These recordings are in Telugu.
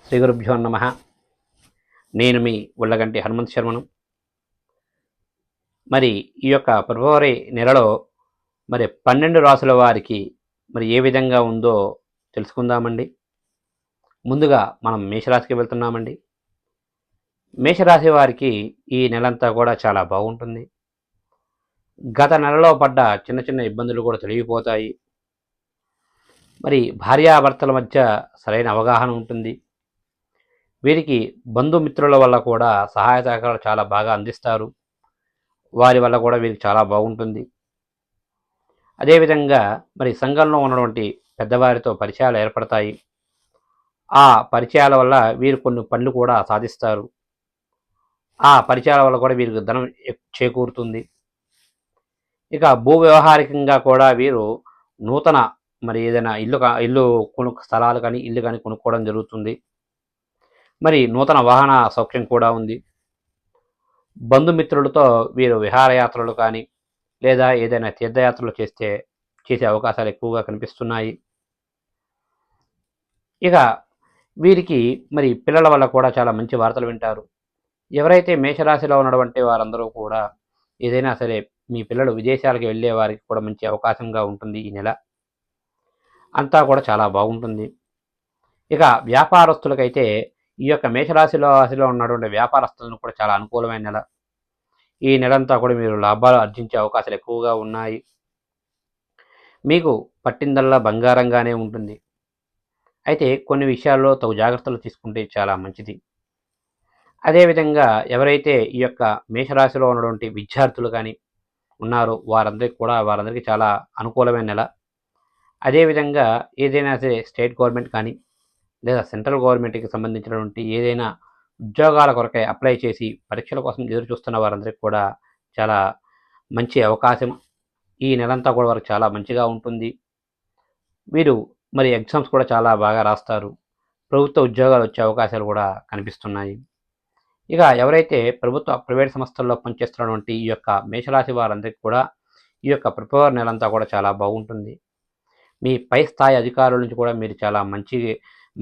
శ్రీ గురుభ్యో నమ. నేను మీ ఉళ్ళగంటి హనుమంత్ శర్మను. మరి ఈ యొక్క ఫిబ్రవరి నెలలో మరి 12 రాసుల వారికి మరి ఏ విధంగా ఉందో తెలుసుకుందామండి. ముందుగా మనం మేషరాశికి వెళ్తున్నామండి. మేషరాశి వారికి ఈ నెలంతా కూడా చాలా బాగుంటుంది. గత నెలలో పడ్డ చిన్న చిన్న ఇబ్బందులు కూడా తొలగిపోతాయి. మరి భార్యాభర్తల మధ్య సరైన అవగాహన ఉంటుంది. వీరికి బంధుమిత్రుల వల్ల కూడా సహాయ సహకారాలు చాలా బాగా అందిస్తారు. వారి వల్ల కూడా వీరికి చాలా బాగుంటుంది. అదేవిధంగా మరి సంఘంలో ఉన్నటువంటి పెద్దవారితో పరిచయాలు ఏర్పడతాయి. ఆ పరిచయాల వల్ల వీరు కొన్ని పనులు కూడా సాధిస్తారు. ఆ పరిచయాల వల్ల కూడా వీరికి ధనం చేకూరుతుంది. ఇక భూ వ్యవహారికంగా కూడా వీరు నూతన మరి ఏదైనా ఇల్లు స్థలాలు కానీ ఇల్లు కానీ కొనుక్కోవడం జరుగుతుంది. మరి నూతన వాహన సౌఖ్యం కూడా ఉంది. బంధుమిత్రులతో వీరు విహారయాత్రలు కానీ లేదా ఏదైనా తీర్థయాత్రలు చేసే అవకాశాలు ఎక్కువగా కనిపిస్తున్నాయి. ఇక వీరికి మరి పిల్లల వల్ల కూడా చాలా మంచి వార్తలు వింటారు. ఎవరైతే మేషరాశిలో ఉన్నటువంటి వారందరూ కూడా ఏదైనా సరే మీ పిల్లలు విదేశాలకు వెళ్ళే వారికి కూడా మంచి అవకాశంగా ఉంటుంది. ఈ నెల అంతా కూడా చాలా బాగుంటుంది. ఇక వ్యాపారస్తులకైతే ఈ యొక్క మేషరాశిలో ఉన్నటువంటి వ్యాపారస్తులను కూడా చాలా అనుకూలమైన నెల. ఈ నెలంతా కూడా మీరు లాభాలు ఆర్జించే అవకాశాలు ఎక్కువగా ఉన్నాయి. మీకు పట్టిందల్లా బంగారంగానే ఉంటుంది. అయితే కొన్ని విషయాల్లో తగు జాగ్రత్తలు తీసుకుంటే చాలా మంచిది. అదేవిధంగా ఎవరైతే ఈ యొక్క మేషరాశిలో ఉన్నటువంటి విద్యార్థులు కానీ ఉన్నారో వారందరికీ చాలా అనుకూలమైన నెల. అదేవిధంగా ఏదైనా సరే స్టేట్ గవర్నమెంట్ కానీ లేదా సెంట్రల్ గవర్నమెంట్కి సంబంధించినటువంటి ఏదైనా ఉద్యోగాల కొరకై అప్లై చేసి పరీక్షల కోసం ఎదురు చూస్తున్న వారందరికీ కూడా చాలా మంచి అవకాశం. ఈ నెలంతా కూడా వారికి చాలా మంచిగా ఉంటుంది. వీరు మరి ఎగ్జామ్స్ కూడా చాలా బాగా రాస్తారు. ప్రభుత్వ ఉద్యోగాలు వచ్చే అవకాశాలు కూడా కనిపిస్తున్నాయి. ఇక ఎవరైతే ప్రైవేట్ సంస్థల్లో పనిచేస్తున్నటువంటి ఈ యొక్క మేషరాశి వారందరికీ కూడా ఈ యొక్క ఫిబ్రవరి నెలంతా కూడా చాలా బాగుంటుంది. మీ పై స్థాయి అధికారుల నుంచి కూడా మీరు చాలా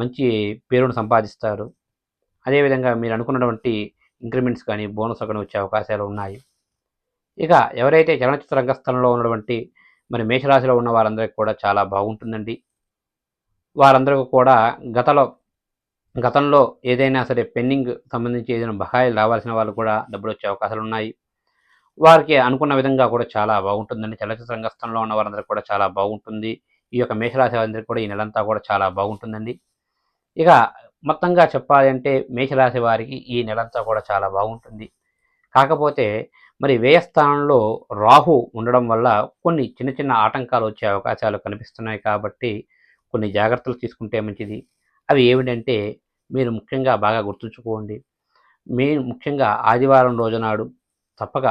మంచి పేరును సంపాదిస్తారు. అదేవిధంగా మీరు అనుకున్నటువంటి ఇంక్రిమెంట్స్ కానీ బోనస్ కానీ వచ్చే అవకాశాలు ఉన్నాయి. ఇక ఎవరైతే చలనచిత్ర రంగస్థలంలో ఉన్నటువంటి మరి మేషరాశిలో ఉన్న వారందరికీ కూడా చాలా బాగుంటుందండి. వారందరికీ కూడా గతంలో ఏదైనా సరే పెండింగ్ సంబంధించి ఏదైనా బకాయిలు రావాల్సిన వాళ్ళు కూడా డబ్బులు వచ్చే అవకాశాలు ఉన్నాయి. వారికి అనుకున్న విధంగా కూడా చాలా బాగుంటుందండి. చలనచిత్ర రంగస్థలంలో ఉన్న వారందరికీ కూడా చాలా బాగుంటుంది. ఈ యొక్క మేషరాశి వారందరికీ కూడా ఈ నెలంతా కూడా చాలా బాగుంటుందండి. ఇక మొత్తంగా చెప్పాలి అంటే మేషరాశి వారికి ఈ నెలంతా కూడా చాలా బాగుంటుంది. కాకపోతే మరి వ్యయస్థానంలో రాహు ఉండడం వల్ల కొన్ని చిన్న చిన్న ఆటంకాలు వచ్చే అవకాశాలు కనిపిస్తున్నాయి. కాబట్టి కొన్ని జాగ్రత్తలు తీసుకుంటే మంచిది. అవి ఏమిటంటే మీరు ముఖ్యంగా బాగా గుర్తుంచుకోండి. మీరు ముఖ్యంగా ఆదివారం రోజునాడు తప్పక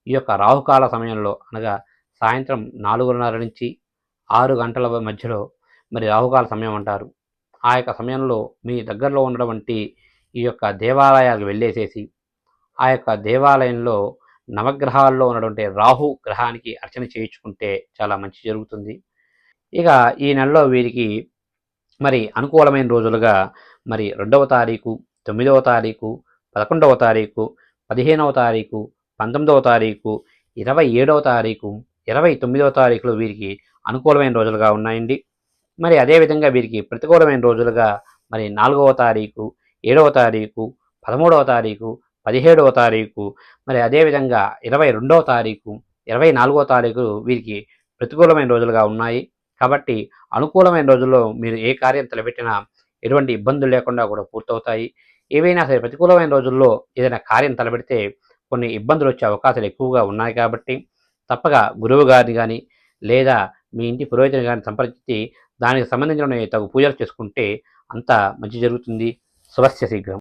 ఈ యొక్క రాహుకాల సమయంలో అనగా సాయంత్రం 4:30 నుంచి 6 గంటల మధ్యలో మరి రాహుకాల సమయం అంటారు. ఆ యొక్క సమయంలో మీ దగ్గరలో ఉన్నటువంటి ఈ యొక్క దేవాలయాలకు వెళ్ళేసేసి ఆ యొక్క దేవాలయంలో నవగ్రహాల్లో ఉన్నటువంటి రాహు గ్రహానికి అర్చన చేయించుకుంటే చాలా మంచి జరుగుతుంది. ఇక ఈ నెలలో వీరికి మరి అనుకూలమైన రోజులుగా మరి 2వ తారీఖు, 9వ తారీఖు, 11వ తారీఖు, 15వ తారీఖు, 19వ తారీఖు, 27వ తారీఖు, 29వ తారీఖులు వీరికి అనుకూలమైన రోజులుగా ఉన్నాయండి. మరి అదేవిధంగా వీరికి ప్రతికూలమైన రోజులుగా మరి 4వ తారీఖు, 7వ తారీఖు, 13వ తారీఖు, 17వ తారీఖు, మరి అదేవిధంగా 22వ తారీఖు, 24వ తారీఖు వీరికి ప్రతికూలమైన రోజులుగా ఉన్నాయి. కాబట్టి అనుకూలమైన రోజుల్లో మీరు ఏ కార్యం తలపెట్టినా ఎటువంటి ఇబ్బందులు లేకుండా కూడా పూర్తవుతాయి. ఏవైనా సరే ప్రతికూలమైన రోజుల్లో ఏదైనా కార్యం తలపెడితే కొన్ని ఇబ్బందులు వచ్చే అవకాశాలు ఎక్కువగా ఉన్నాయి. కాబట్టి తప్పక గురువు గారిని కానీ లేదా మీ ఇంటి పురోహితుని కానీ సంప్రదించి దానికి సంబంధించిన తగు పూజలు చేసుకుంటే అంతా మంచి జరుగుతుంది. శుభస్య శీఘ్రం.